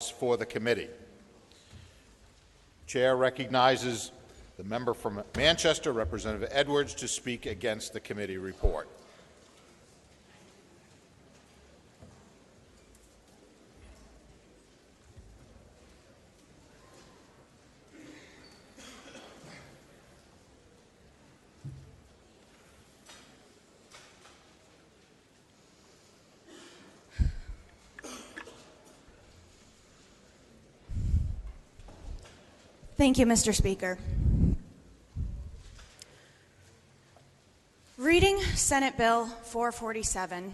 for the committee. Chair recognizes the member from Manchester, Representative Edwards, to speak against the committee report. Thank you, Mr. Speaker. Reading Senate Bill 447,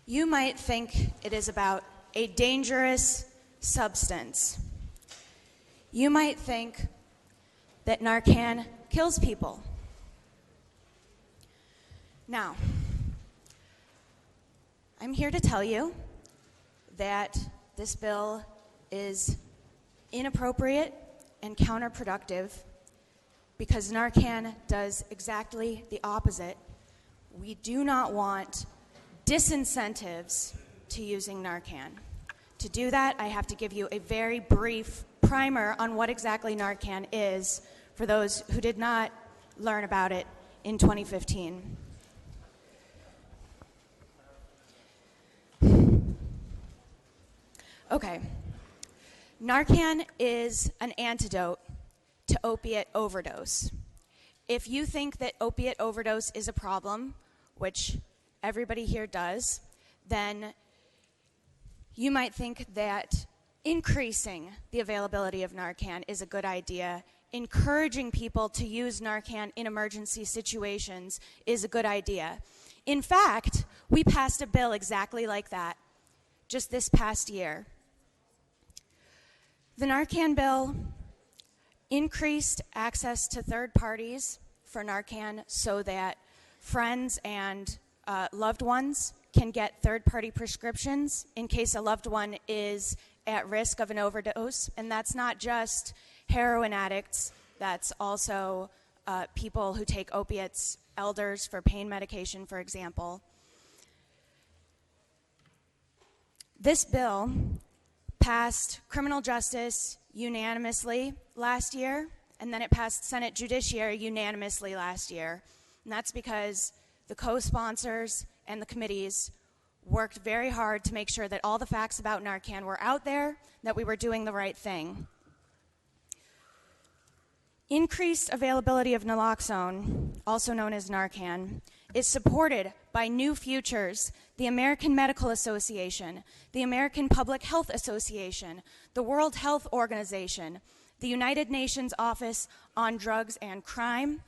you might think it is about a dangerous substance. You might think that Narcan kills people. Now, I'm here to tell you that this bill is inappropriate and counterproductive because Narcan does exactly the opposite. We do not want disincentives to using Narcan. To do that, I have to give you a very brief primer on what exactly Narcan is for those who did not learn about it in 2015. Okay. Narcan is an antidote to opiate overdose. If you think that opiate overdose is a problem, which everybody here does, then you might think that increasing the availability of Narcan is a good idea. Encouraging people to use Narcan in emergency situations is a good idea. In fact, we passed a bill exactly like that just this past year. The Narcan bill increased access to third parties for Narcan so that friends and loved ones can get third-party prescriptions in case a loved one is at risk of an overdose. And that's not just heroin addicts, that's also people who take opiates, elders for pain medication, for example. This bill passed criminal justice unanimously last year, and then it passed Senate Judiciary unanimously last year. And that's because the co-sponsors and the committees worked very hard to make sure that all the facts about Narcan were out there, that we were doing the right thing. Increased availability of naloxone, also known as Narcan, is supported by New Futures, the American Medical Association, the American Public Health Association, the World Health Organization, the United Nations Office on Drugs and Crime.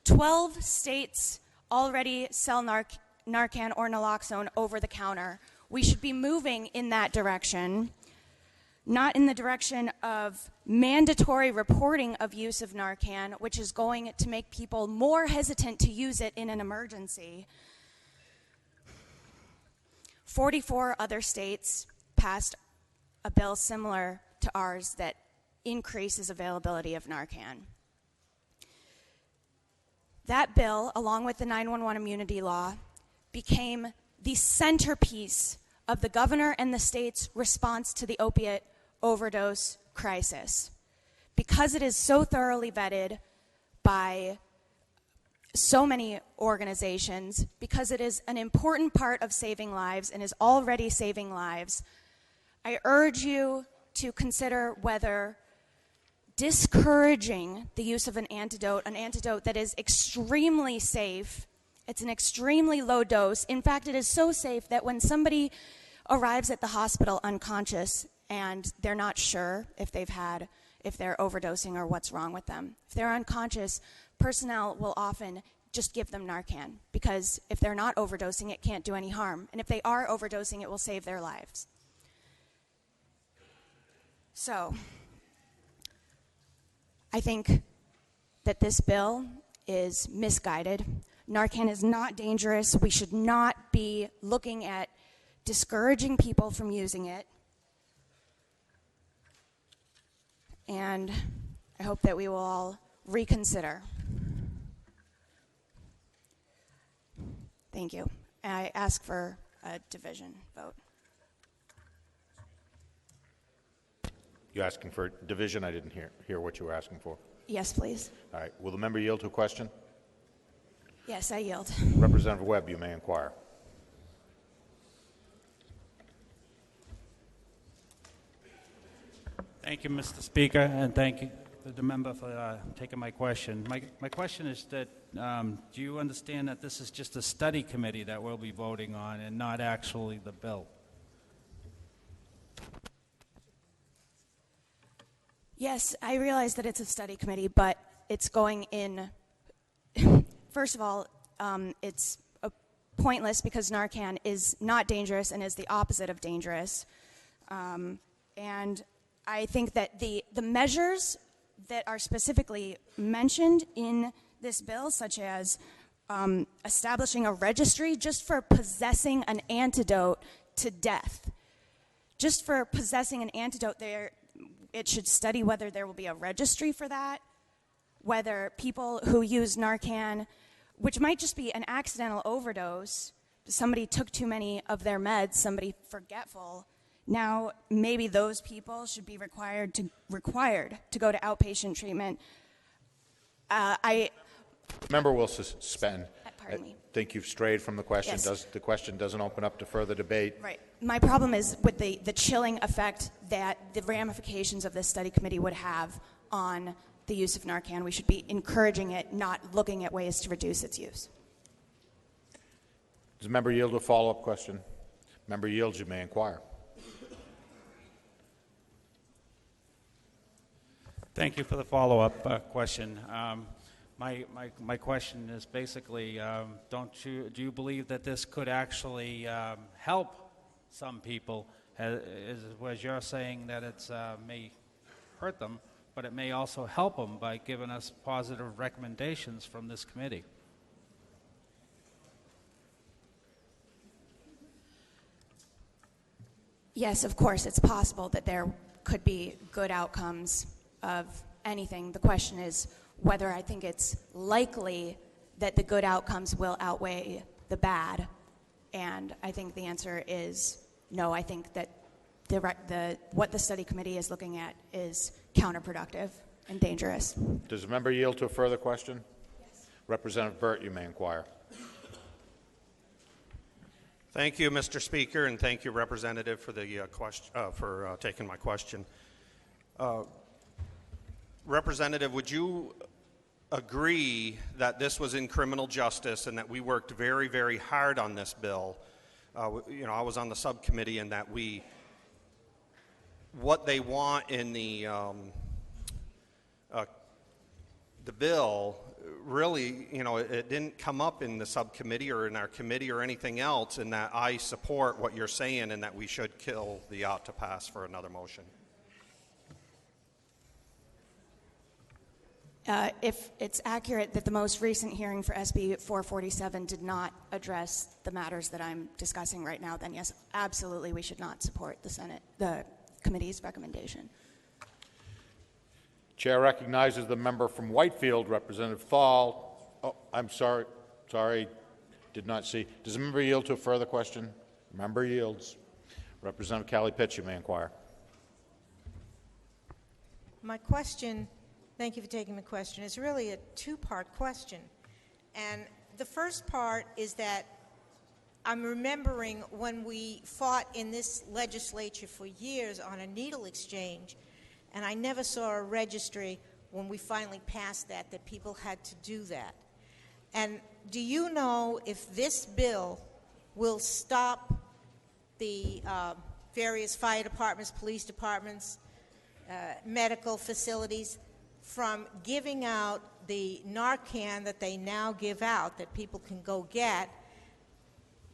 12 states already sell Narcan or naloxone over the counter. We should be moving in that direction, not in the direction of mandatory reporting of use of Narcan, which is going to make people more hesitant to use it in an emergency. 44 other states passed a bill similar to ours that increases availability of Narcan. That bill, along with the 911 immunity law, became the centerpiece of the governor and the state's response to the opiate overdose crisis. Because it is so thoroughly vetted by so many organizations, because it is an important part of saving lives and is already saving lives, I urge you to consider whether discouraging the use of an antidote that is extremely safe, it's an extremely low dose. In fact, it is so safe that when somebody arrives at the hospital unconscious and they're not sure if they're overdosing or what's wrong with them, if they're unconscious, personnel will often just give them Narcan, because if they're not overdosing, it can't do any harm. And if they are overdosing, it will save their lives. So, I think that this bill is misguided. Narcan is not dangerous. We should not be looking at discouraging people from using it. And I hope that we will all reconsider. Thank you. I ask for a division vote. You asking for division? I didn't hear what you were asking for. Yes, please. All right. Will the member yield to a question? Yes, I yield. Representative Webb, you may inquire. Thank you, Mr. Speaker, and thank you to the member for taking my question. My question is that do you understand that this is just a study committee that we'll be voting on and not actually the bill? Yes, I realize that it's a study committee, but it's going in. First of all, it's pointless because Narcan is not dangerous and is the opposite of dangerous. And I think that the measures that are specifically mentioned in this bill, such as establishing a registry just for possessing an antidote to death, just for possessing an antidote there, it should study whether there will be a registry for that, whether people who use Narcan, which might just be an accidental overdose, somebody took too many of their meds, somebody forgetful, now maybe those people should be required to go to outpatient treatment. The member will suspend. Pardon me. I think you've strayed from the question. Yes. The question doesn't open up to further debate. Right. My problem is with the chilling effect that the ramifications of this study committee would have on the use of Narcan. We should be encouraging it, not looking at ways to reduce its use. Does the member yield to a follow-up question? Member yields, you may inquire. Thank you for the follow-up question. My question is basically, do you believe that this could actually help some people? As you're saying that it may hurt them, but it may also help them by giving us positive recommendations from this committee. Yes, of course, it's possible that there could be good outcomes of anything. The question is whether I think it's likely that the good outcomes will outweigh the bad. And I think the answer is no. I think that what the study committee is looking at is counterproductive and dangerous. Does the member yield to a further question? Yes. Representative Burt, you may inquire. Thank you, Mr. Speaker, and thank you, Representative, for the for taking my question. Representative, would you agree that this was in criminal justice and that we worked very, very hard on this bill? I was on the subcommittee, and that what they want in the bill really, it didn't come up in the subcommittee or in our committee or anything else, and that I support what you're saying and that we should kill the ought to pass for another motion. If it's accurate that the most recent hearing for SB 447 did not address the matters that I'm discussing right now, then yes, absolutely we should not support the committee's recommendation. Chair recognizes the member from Whitefield, Representative Thal. Oh, I'm sorry, did not see. Does the member yield to a further question? Member yields. Representative Kelly-Pitts, you may inquire. My question, thank you for taking the question, is really a two-part question. And the first part is that I'm remembering when we fought in this legislature for years on a needle exchange, and I never saw a registry when we finally passed that people had to do that. And do you know if this bill will stop the various fire departments, police departments, medical facilities from giving out the Narcan that they now give out that people can go get?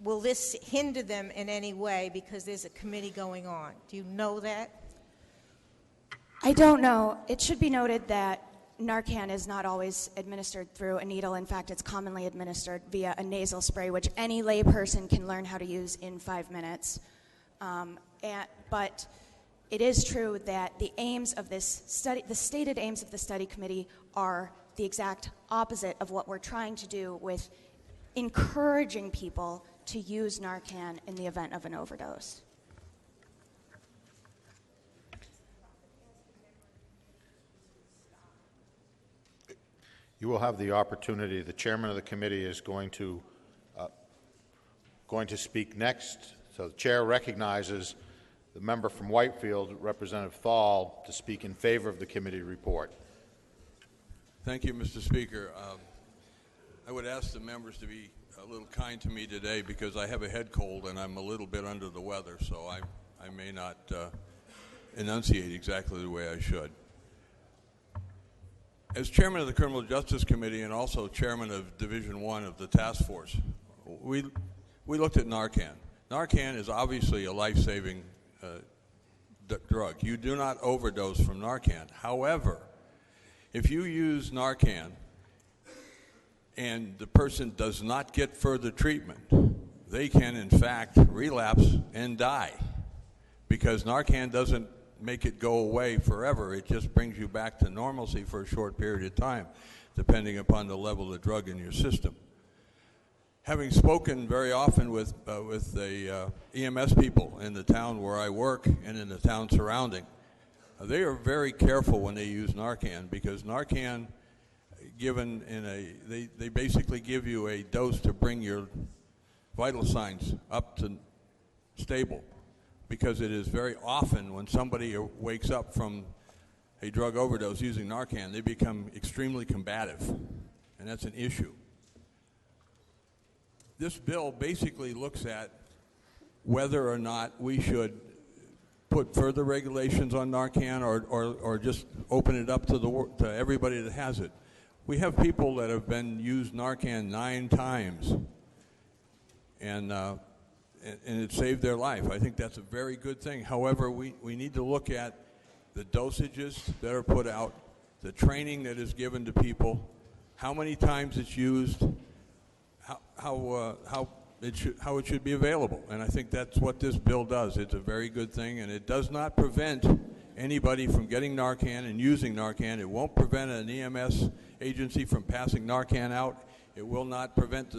Will this hinder them in any way because there's a committee going on? Do you know that? I don't know. It should be noted that Narcan is not always administered through a needle. In fact, it's commonly administered via a nasal spray, which any layperson can learn how to use in 5 minutes. But it is true that the aims of this study, the stated aims of the study committee, are the exact opposite of what we're trying to do with encouraging people to use Narcan in the event of an overdose. You will have the opportunity. The chairman of the committee is going to speak next. So the chair recognizes the member from Whitefield, Representative Thal, to speak in favor of the committee report. Thank you, Mr. Speaker. I would ask the members to be a little kind to me today because I have a head cold and I'm a little bit under the weather, so I may not enunciate exactly the way I should. As chairman of the Criminal Justice Committee and also chairman of Division 1 of the task force, we looked at Narcan. Narcan is obviously a life-saving drug. You do not overdose from Narcan. However, if you use Narcan and the person does not get further treatment, they can in fact relapse and die because Narcan doesn't make it go away forever. It just brings you back to normalcy for a short period of time, depending upon the level of the drug in your system. Having spoken very often with the EMS people in the town where I work and in the town surrounding, they are very careful when they use Narcan because Narcan, given they basically give you a dose to bring your vital signs up to stable, because it is very often when somebody wakes up from a drug overdose using Narcan, they become extremely combative, and that's an issue. This bill basically looks at whether or not we should put further regulations on Narcan or just open it up to everybody that has it. We have people that have been used Narcan 9 times, and it saved their life. I think that's a very good thing. However, we need to look at the dosages that are put out, the training that is given to people, how many times it's used, how it should be available. And I think that's what this bill does. It's a very good thing, and it does not prevent anybody from getting Narcan and using Narcan. It won't prevent an EMS agency from passing Narcan out. It will not prevent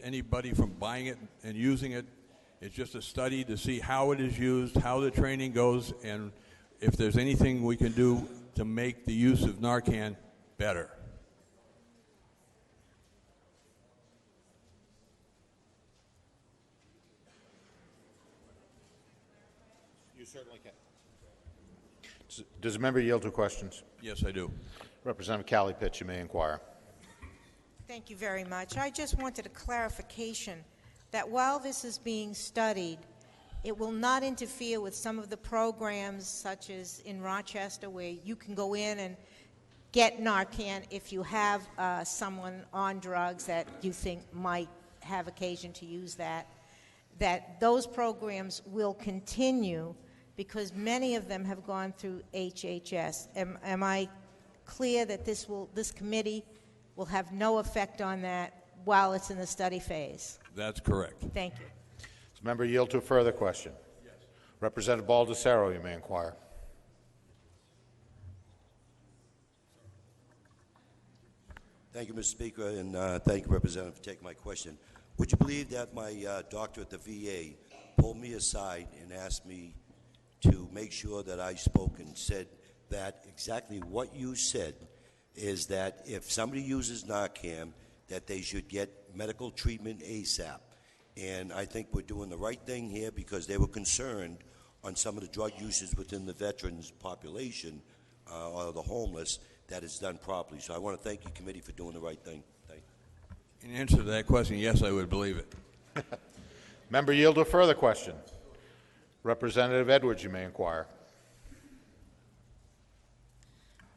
anybody from buying it and using it. It's just a study to see how it is used, how the training goes, and if there's anything we can do to make the use of Narcan better. You certainly can. Does a member yield to questions? Yes, I do. Representative Callie Pitts, you may inquire. Thank you very much. I just wanted a clarification that while this is being studied, it will not interfere with some of the programs such as in Rochester where you can go in and get Narcan if you have someone on drugs that you think might have occasion to use that those programs will continue because many of them have gone through HHS. Am I clear that this committee will have no effect on that while it's in the study phase? That's correct. Thank you. Does the member yield to a further question? Yes. Representative Baldessaro, you may inquire. Thank you, Mr. Speaker, and thank you, Representative, for taking my question. Would you believe that my doctor at the VA pulled me aside and asked me to make sure that I spoke and said that exactly what you said is that if somebody uses Narcan, that they should get medical treatment ASAP. And I think we're doing the right thing here because they were concerned on some of the drug uses within the veterans population or the homeless that it's done properly. So I want to thank you, committee, for doing the right thing. Thank you. In answer to that question, yes, I would believe it. Member yield to a further question. Representative Edwards, you may inquire.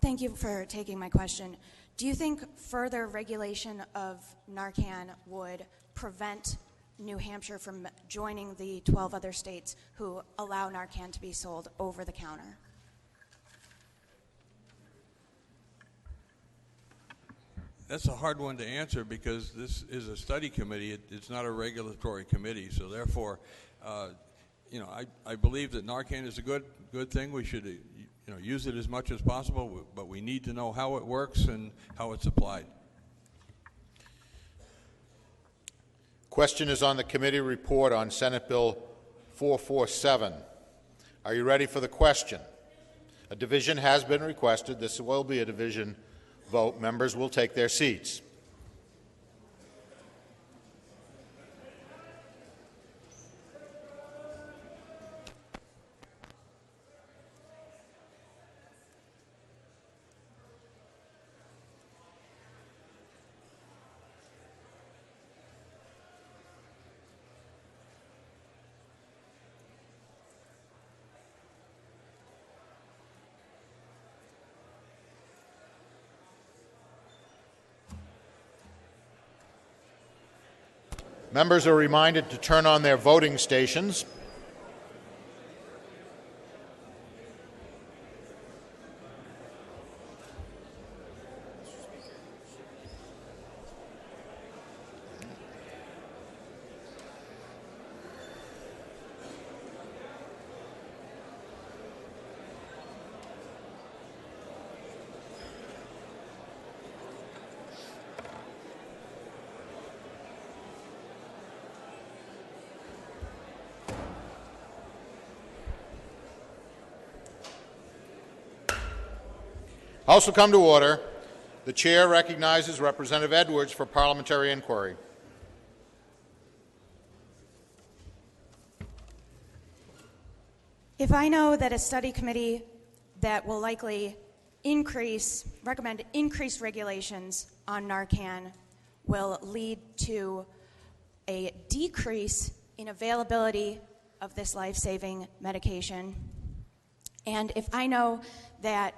Thank you for taking my question. Do you think further regulation of Narcan would prevent New Hampshire from joining the 12 other states who allow Narcan to be sold over the counter? That's a hard one to answer because this is a study committee. It's not a regulatory committee. So therefore, I believe that Narcan is a good thing. We should use it as much as possible, but we need to know how it works and how it's applied. Question is on the committee report on Senate Bill 447. Are you ready for the question? A division has been requested. This will be a division vote, members will take their seats. Members are reminded to turn on their voting stations. House will come to order. The chair recognizes Representative Edwards for parliamentary inquiry. If I know that a study committee that will likely recommend increased regulations on Narcan will lead to a decrease in availability of this life-saving medication, and if I know that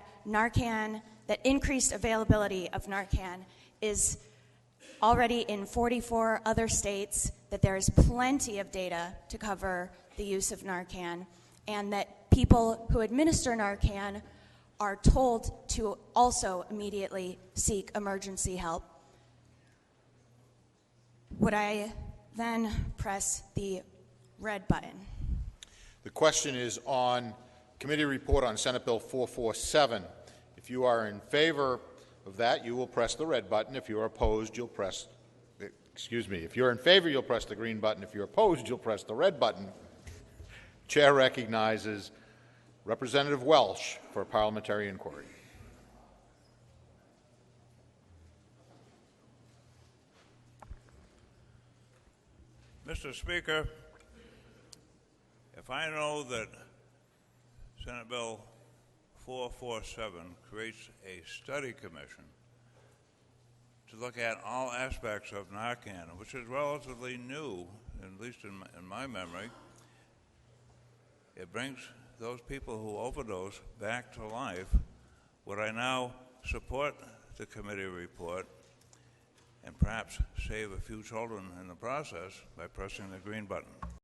increased availability of Narcan is already in 44 other states, that there is plenty of data to cover the use of Narcan, and that people who administer Narcan are told to also immediately seek emergency help, would I then press the red button? The question is on committee report on Senate Bill 447. If you are in favor of that, you will press the red button. If you are opposed, you'll press, if you're in favor, you'll press the green button. If you're opposed, you'll press the red button. Chair recognizes Representative Welsh for parliamentary inquiry. Mr. Speaker, if I know that Senate Bill 447 creates a study commission to look at all aspects of Narcan, which is relatively new, at least in my memory, it brings those people who overdose back to life. Would I now support the committee report and perhaps save a few children in the process by pressing the green button?